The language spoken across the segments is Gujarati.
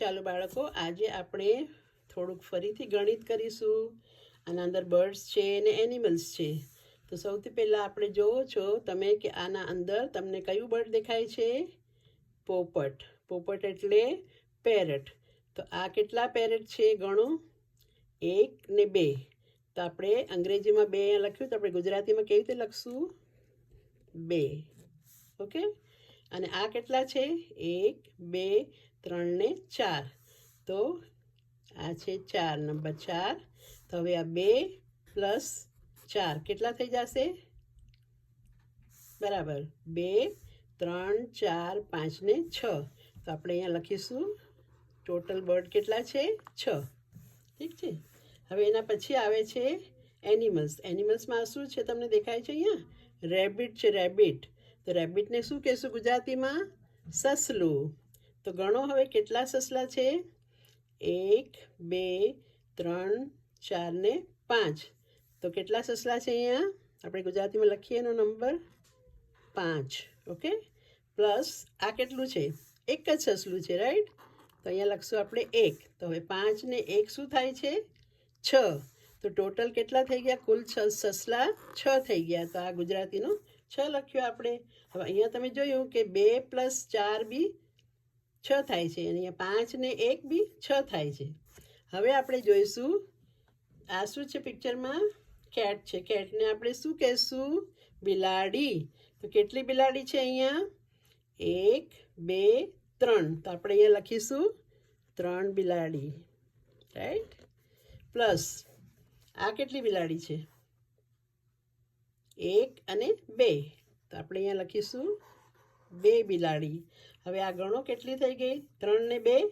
ચાલો બાળકો, આજે આપણે થોડુંક ફરીથી ગણિત કરીશું. આના અંદર બર્ડ્સ છે અને એનિમલ્સ છે. તો સૌથી પહેલાં આપણે જોવો છો તમે કે આના અંદર તમને કયું બર્ડ દેખાય છે? પોપટ. પોપટ એટલે પેરટ. તો આ કેટલા પેરટ છે ગણો? 1 ને 2. તો આપણે અંગ્રેજીમાં 2 અહીંયા લખ્યું, તો આપણે ગુજરાતીમાં કેવી રીતે લખશું? 2. ઓકે. અને આ કેટલા છે? 1 2 3 ને 4. તો આ છે 4, નંબર 4. તો હવે આ 2 પ્લસ 4 કેટલા થઈ જશે? બરાબર, 2 3 4 5 ને 6. તો આપણે અહીંયા લખીશું ટોટલ બર્ડ કેટલા છે? 6. ઠીક છે. હવે એના પછી આવે છે એનિમલ્સ. એનિમલ્સમાં શું છે તમને દેખાય છે અહીંયા? રેબિટ છે, રેબિટ. તો રેબિટને શું કહેશું ગુજરાતીમાં? સસલું. તો ગણો હવે કેટલા સસલા છે? 1 2 3 4 ને 5. તો કેટલા સસલા છે અહીંયા? આપણે ગુજરાતીમાં લખીએ એનો નંબર 5. ઓકે. પ્લસ આ કેટલું છે? એક જ સસલું છે, રાઈટ? તો અહીંયા લખશું આપણે 1. તો હવે 5 ને 1 શું થાય છે? 6. તો ટોટલ કેટલા થઈ ગયા? કુલ સસલા 6 થઈ ગયા. તો આ ગુજરાતીનો 6 લખ્યો આપણે. હવે અહીંયા તમે જોયું કે 2 પ્લસ 4 બી 6 થાય છે, અને અહીંયા 5 ને 1 બી 6 થાય છે. હવે આપણે જોઈશું આ શું છે પિક્ચરમાં? કેટ છે. કેટને આપણે શું કહેશું? બિલાડી. તો કેટલી બિલાડી છે અહીંયા? 1 2 3. તો આપણે અહીંયા લખીશું 3 બિલાડી, રાઈટ? પ્લસ આ કેટલી બિલાડી છે? 1 અને 2. તો આપણે અહીંયા લખીશું 2 બિલાડી. હવે આ ગણો કેટલી થઈ ગઈ? 3 ને 2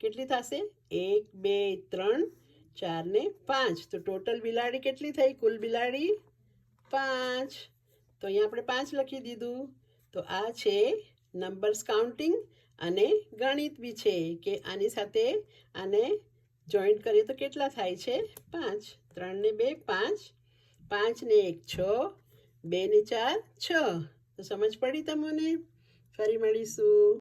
કેટલી થશે? 1 2 3 4 ને 5. તો ટોટલ બિલાડી કેટલી થઈ? કુલ બિલાડી 5. તો અહીંયા આપણે 5 લખી દીધું. તો આ છે નંબર્સ કાઉન્ટિંગ અને ગણિત બી છે કે આની સાથે આને જોઈન્ટ કરીએ તો કેટલા થાય છે? 5. 3 ને 2 5, 5 ને 1 6, 2 ને 4 6. તો સમજ પડી તમને? ફરી મળીશું.